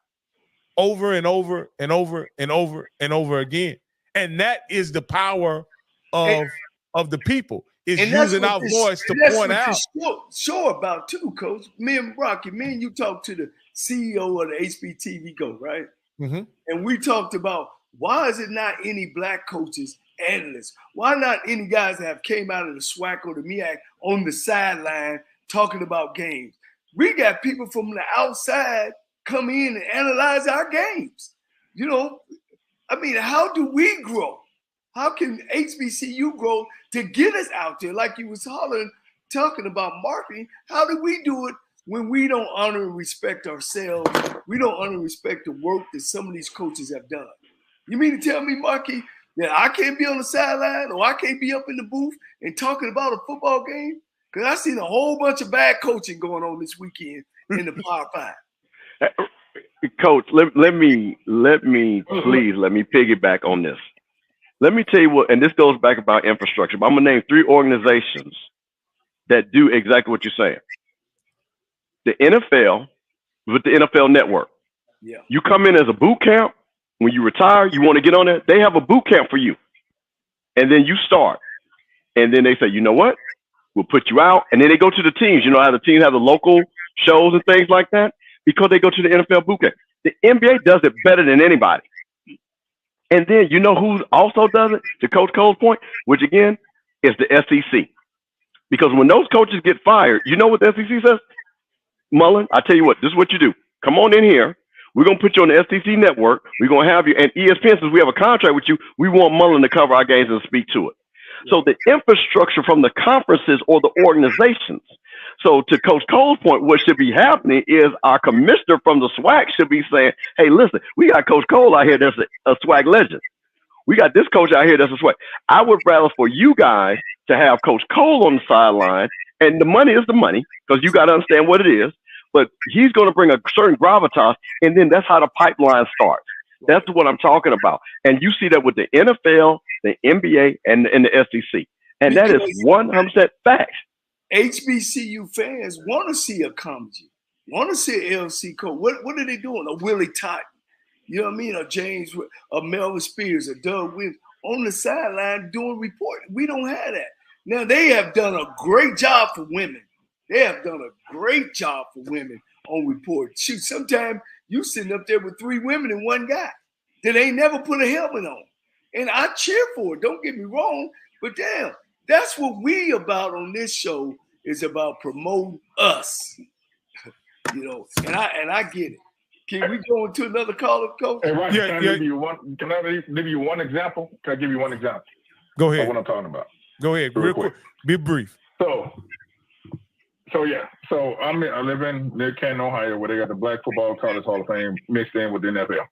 over and over and over and over and over again. And that is the power of the people. Is using our voice to point out. Sure about too, Coach. Me and Rocky, you talked to the CEO of the HBTV Go, right? Mm-hmm. And we talked about why is it not any black coaches, analysts? Why not any guys that have came out of the SWAC or the MEAC on the sideline talking about games? We got people from the outside come in and analyze our games. How do we grow? How can HBCU grow to get us out there? Like you was talking about marketing. How do we do it when we don't honor and respect ourselves? We don't honor and respect the work that some of these coaches have done. You mean to tell me, Marky, that I can't be on the sideline or I can't be up in the booth and talking about a football game? Because I seen a whole bunch of bad coaching going on this weekend in the Power 5. Coach, let me piggyback on this. Let me tell you what, and this goes back about infrastructure, but I'm going to name 3 organizations that do exactly what you're saying. The NFL, with the NFL Network. Yeah. You come in as a boot camp. When you retire, you want to get on there, they have a boot camp for you. And then you start. And then they say, you know what? We'll put you out. And then they go to the teams. You know how the teams have the local shows and things like that? Because they go to the NFL boot camp. The NBA does it better than anybody. And then you know who also does it? To Coach Cole's point, which again is the SEC. Because when those coaches get fired, you know what the SEC says? Mullen, I tell you what, this is what you do. Come on in here. We're going to put you on the SEC network. We're going to have you. And ESPN, since we have a contract with you, we want Mullen to cover our games and speak to it. Yeah. So the infrastructure from the conferences or the organizations. So to Coach Cole's point, what should be happening is our commissioner from the SWAC should be saying, hey, listen, we got Coach Cole out here that's a SWAC legend. We got this coach out here that's a SWAC. I would rather for you guys to have Coach Cole on the sideline, and the money is the money because you got to understand what it is. But he's going to bring a certain gravitas, and then that's how the pipeline starts. That's what I'm talking about. And you see that with the NFL, the NBA, and the SEC. And that is 100% fact. HBCU fans want to see a comedy, want to see an LC coach. What are they doing? A Willie Totten, you know what I mean? A James, a Melvin Spears, a Doug Williams on the sideline doing reporting. We don't have that. Now, they have done a great job for women. They have done a great job for women on reporting. Shoot, sometimes you sitting up there with 3 women and 1 guy that ain't never put a helmet on. And I cheer for it. Don't get me wrong. But damn, that's what we about on this show, is about promoting us. You know, and I get it. Can we go into another caller, Coach? Hey, Rocky, can I give you one example? Can I give you one example? Go ahead. Of what I'm talking about. Go ahead. Real quick. Be brief. So I live near Canton, Ohio, where they got the Black Football College Hall of Fame mixed in with the NFL.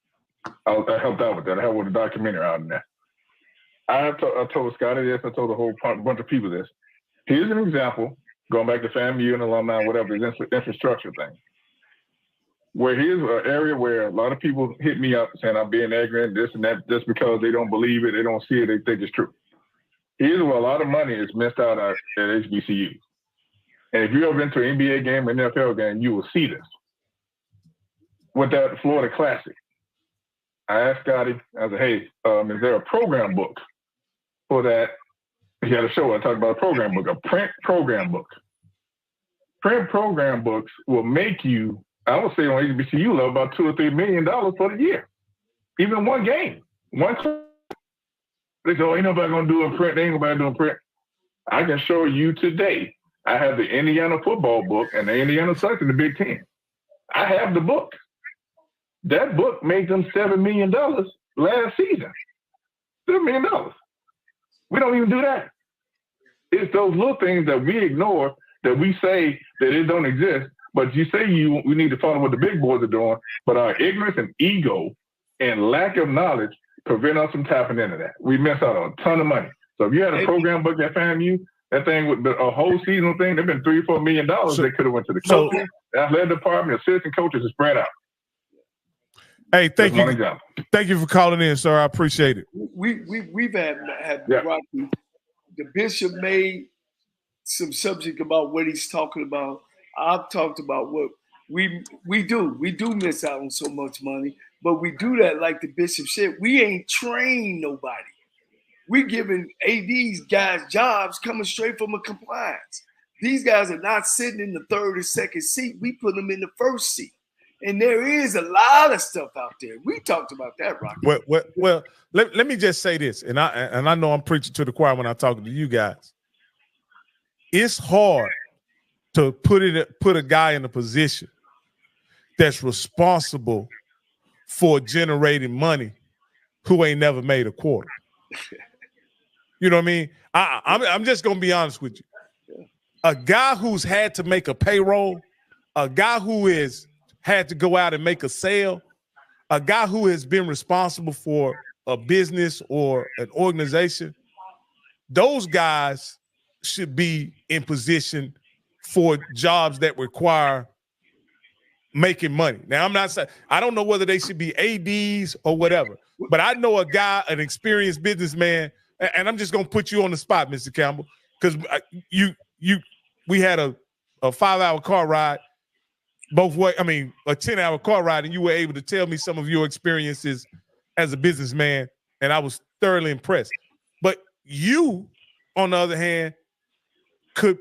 I helped out with that. I helped with a documentary out in there. I told Scotty this. I told a whole bunch of people this. Here's an example, going back to FAMU and alumni, whatever, this infrastructure thing. Where here's an area where a lot of people hit me up saying I'm being ignorant, this and that, just because they don't believe it, they don't see it, they think it's true. Here's where a lot of money is missed out at HBCU. And if you've ever been to an NBA game or an NFL game, you will see this. With that Florida Classic, I asked Scotty, I said, hey, is there a program book for that? He had a show, I talked about a program book, a print program book. Print program books will make you, I would say on HBCU level, about $2 or $3 million for the year. Even one game. They say, oh, ain't nobody going to do a print. They ain't nobody doing print. I can show you today. I have the Indiana football book and the Indiana Sucks in the Big Ten. I have the book. That book made them $7 million last season. $7 million. We don't even do that. It's those little things that we ignore, that we say that it don't exist, but you say we need to follow what the big boys are doing, but our ignorance and ego and lack of knowledge prevent us from tapping into that. We miss out on a ton of money. So if you had a program book at FAMU, that thing with a whole seasonal thing, they've been $3 or $4 million. They could have went to the coaching, athletic department, assistant coaches, and spread out. Hey, thank you. Thank you for calling in, sir. I appreciate it. We've had Rocky. The bishop made some subject about what he's talking about. I've talked about what we do. We do miss out on so much money, but we do that like the bishop said. We ain't trained nobody. We giving ADs guys jobs coming straight from a compliance. These guys are not sitting in the 3rd or 2nd seat. We put them in the 1st seat. And there is a lot of stuff out there. We talked about that, Rocky. Well, let me just say this, and I know I'm preaching to the choir when I'm talking to you guys. It's hard to put a guy in a position that's responsible for generating money who ain't never made a quarter. You know what I mean? I'm just gonna be honest with you. A guy who's had to make a payroll, a guy who has had to go out and make a sale, a guy who has been responsible for a business or an organization, those guys should be in position for jobs that require making money. Now, I'm not saying, I don't know whether they should be ADs or whatever, but I know a guy, an experienced businessman, and I'm just going to put you on the spot, Mr. Campbell, because we had a 5-hour car ride both way. I mean, a 10-hour car ride, and you were able to tell me some of your experiences as a businessman, and I was thoroughly impressed. But you, on the other hand, could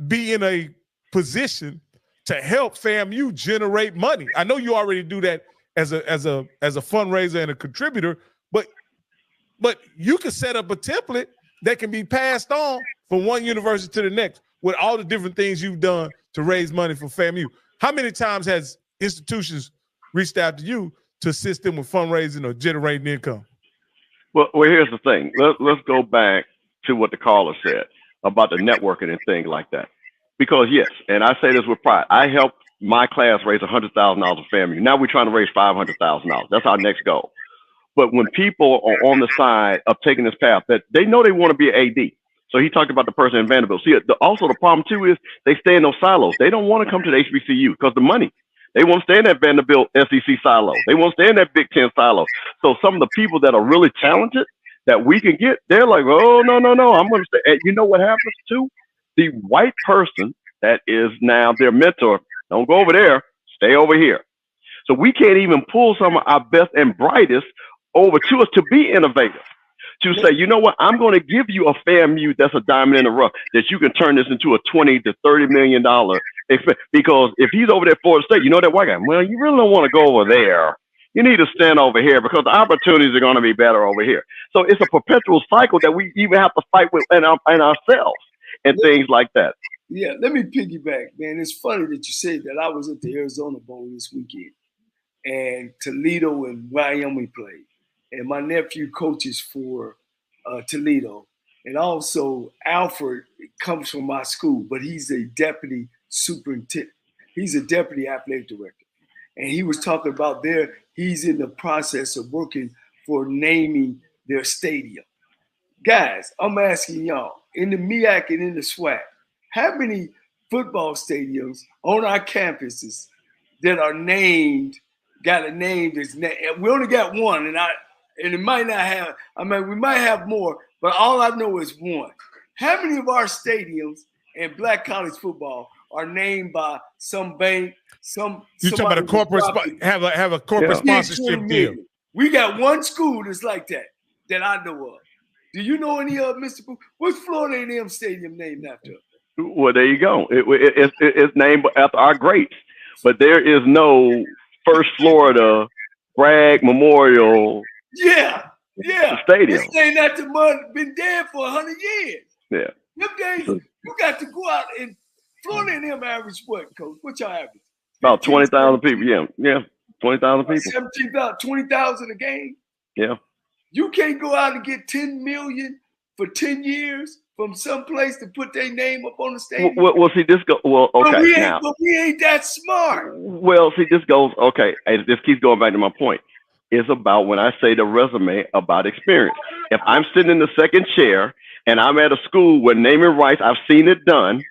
be in a position to help FAMU generate money. I know you already do that as a fundraiser and a contributor, but you can set up a template that can be passed on from one university to the next with all the different things you've done to raise money for FAMU. How many times has institutions reached out to you to assist them with fundraising or generating income? Well, here's the thing. Let's go back to what the caller said about the networking and things like that. Because yes, and I say this with pride, I helped my class raise $100,000 for FAMU. Now we're trying to raise $500,000. That's our next goal. But when people are on the side of taking this path, that they know they want to be an AD. So he talked about the person in Vanderbilt. See, also the problem too is they stay in those silos. They don't want to come to the HBCU because the money. They won't stay in that Vanderbilt SEC silo. They won't stay in that Big Ten silo. So some of the people that are really talented that we can get, they're like, oh, no, I'm going to stay. And you know what happens too? The white person that is now their mentor, don't go over there, stay over here. So we can't even pull some of our best and brightest over to us to be innovative. To say, you know what, I'm going to give you a FAMU that's a diamond in the rough, that you can turn this into a $20 to $30 million expense. Because if he's over there at Florida State, you know that white guy, well, you really don't want to go over there. You need to stand over here because the opportunities are going to be better over here. So it's a perpetual cycle that we even have to fight with and ourselves and things like that. Yeah, let me piggyback, man. It's funny that you say that. I was at the Arizona Bowl this weekend, and Toledo and Wyoming played. And my nephew coaches for Toledo. And also Alfred comes from my school, but he's a deputy superintendent. He's a deputy athletic director. And he was talking about he's in the process of working for naming their stadium. Guys, I'm asking y'all, in the MEAC and in the SWAC, how many football stadiums on our campuses that are named, got a name that's named? We only got one, and it might not have, we might have more, but all I know is one. How many of our stadiums in black college football are named by some bank, you talking about a corporate have a corporate sponsorship deal? We got one school that's like that I know of. Do you know any of Mr. Boo? What's Florida A&M Stadium named after? Well, there you go. It's named after our greats, but there is no First Florida Bragg Memorial. Yeah. Stadium. This ain't not the money, been dead for 100 years. Yeah. Them days, you got to go out and Florida and them average what, Coach? What y'all average? About 20,000 people. Yeah. 20,000 people. 17,000, 20,000 a game. Yeah. You can't go out and get 10 million for 10 years from some place to put their name up on the stadium. Well, see, this go. Well, okay. But we ain't that smart. Well, see, this goes. Okay, this keeps going back to my point. It's about when I say the resume about experience. If I'm sitting in the second chair and I'm at a school where naming rights, I've seen it done.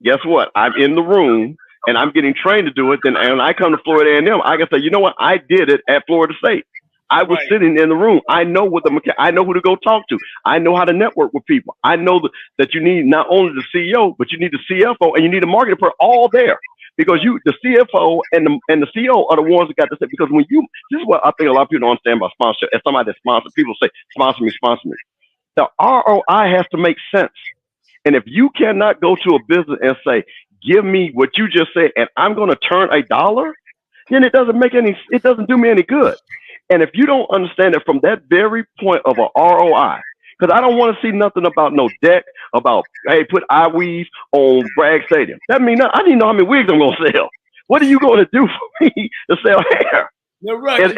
Guess what? I'm in the room and I'm getting trained to do it. Then, and I come to Florida A&M, I can say, you know what? I did it at Florida State. I was sitting in the room. I know I know who to go talk to. I know how to network with people. I know that you need not only the CEO, but you need the CFO and you need a marketing person all there. Because the CFO and the CEO are the ones that got to say, because this is what I think a lot of people don't understand about sponsorship. As somebody that sponsors, people say, sponsor me. The ROI has to make sense. And if you cannot go to a business and say, give me what you just said, and I'm going to turn $1, then it doesn't do me any good. And if you don't understand it from that very point of a ROI, because I don't want to see nothing about no deck, about, hey, put iWeave on Bragg Stadium. That means I didn't know how many wigs I'm going to sell. What are you going to do for me to sell hair? You're right. As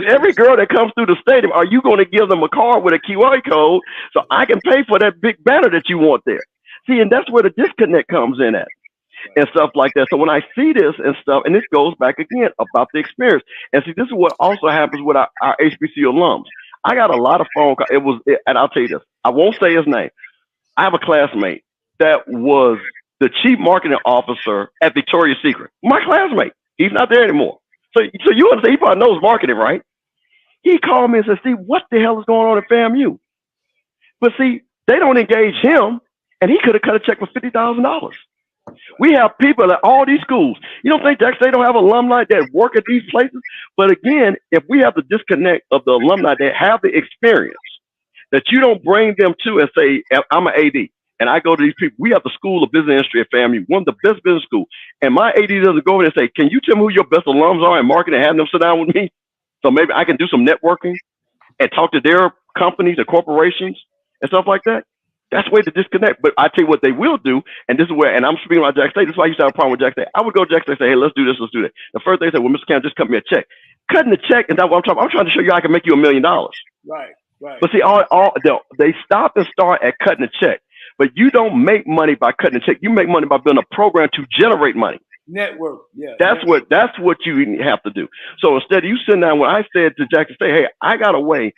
every girl that comes through the stadium, are you going to give them a card with a QR code so I can pay for that big banner that you want there? See, and that's where the disconnect comes in at. And stuff like that. So when I see this and stuff, and this goes back again about the experience. And see, this is what also happens with our HBCU alums. I got a lot of phone calls. And I'll tell you this. I won't say his name. I have a classmate that was the chief marketing officer at Victoria's Secret, my classmate. He's not there anymore. So you understand, he probably knows marketing, right? He called me and said, Steve, what the hell is going on at FAMU? But see, they don't engage him, and he could have cut a check for $50,000. We have people at all these schools. You don't think Jackson State don't have alumni that work at these places? But again, if we have the disconnect of the alumni that have the experience, that you don't bring them to and say, I'm an AD, and I go to these people. We have the School of Business Industry at FAMU, one of the best business schools. And my AD doesn't go over there and say, can you tell me who your best alums are in marketing and have them sit down with me? So maybe I can do some networking and talk to their companies and corporations and stuff like that. That's the way to disconnect. But I tell you what they will do, and this is where, and I'm speaking about Jackson State. This is why I used to have a problem with Jackson State. I would go to Jackson State and say, hey, let's do this, let's do that. The first thing they said, well, Mr. Cam, just cut me a check. Cutting the check is not what I'm talking about. I'm trying to show you I can make you $1 million. Right. But see, they stop and start at cutting a check. But you don't make money by cutting a check. You make money by building a program to generate money. Network, yeah. That's what you have to do. So instead of you sitting down, when I said to Jackson State, hey, I got a way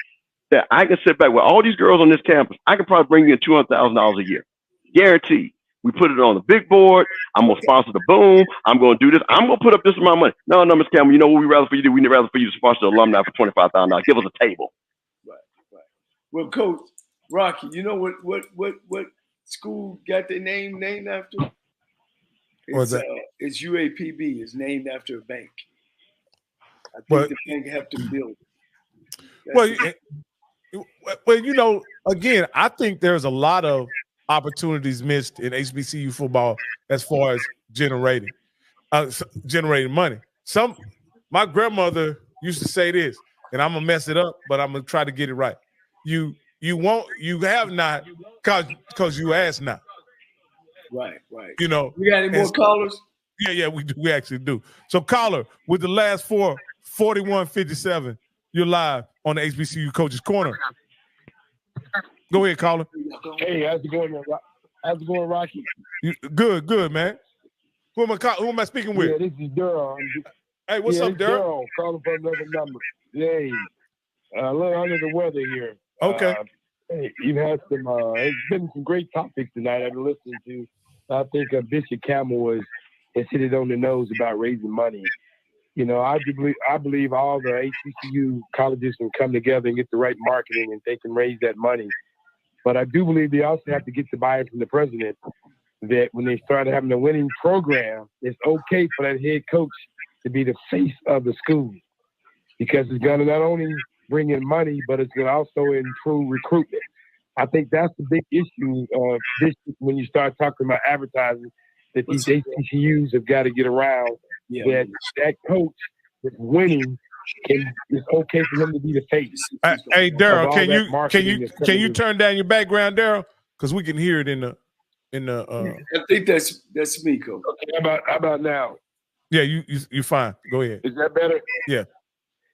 that I can sit back with all these girls on this campus. I can probably bring you in $200,000 a year. Guaranteed. We put it on the big board. I'm going to sponsor the boom. I'm going to do this. I'm going to put up this amount of money. No, Ms. Campbell, you know what we'd rather for you to do? We'd rather for you to sponsor the alumni for $25,000. Give us a table. Right. Well, Coach Rocky, you know what school got their name named after? What's that? It's UAPB. It's named after a bank. I think the bank have to build it. Well, you know, again, I think there's a lot of opportunities missed in HBCU football as far as generating money. My grandmother used to say this, and I'm gonna mess it up, but I'm gonna try to get it right. You have not because you ask not. Right. You know, we got any more callers? Yeah, we do. We actually do. So, caller, with the last 4157, you're live on the HBCU Coaches Corner. Go ahead, caller. Hey, how's it going, Rocky? Good, man. Who am I speaking with? Yeah, this is Daryl. Hey, what's up, Daryl? Calling for another number. Hey, a little under the weather here. Okay. Hey, you've had some. It's been some great topics tonight. I've been listening to. I think Bishop Campbell has hit it on the nose about raising money. You know, I believe all the HBCU colleges can come together and get the right marketing, and they can raise that money. But I do believe they also have to get the buy-in from the president that when they start having a winning program, it's okay for that head coach to be the face of the school, because it's going to not only bring in money, but it's going to also improve recruitment. I think that's the big issue when you start talking about advertising, that these HBCUs have got to get around. Yeah. That coach that's winning, it's okay for him to be the face. Hey, Daryl, can you turn down your background, Daryl? Because we can hear it in the. I think that's me, Coach. Okay, how about now? Yeah, you're fine. Go ahead. Is that better? Yeah.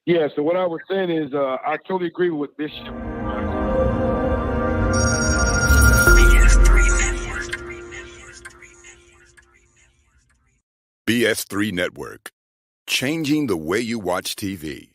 Yeah. So what I was saying is, I totally agree with Bishop. BS3 Network, changing the way you watch TV.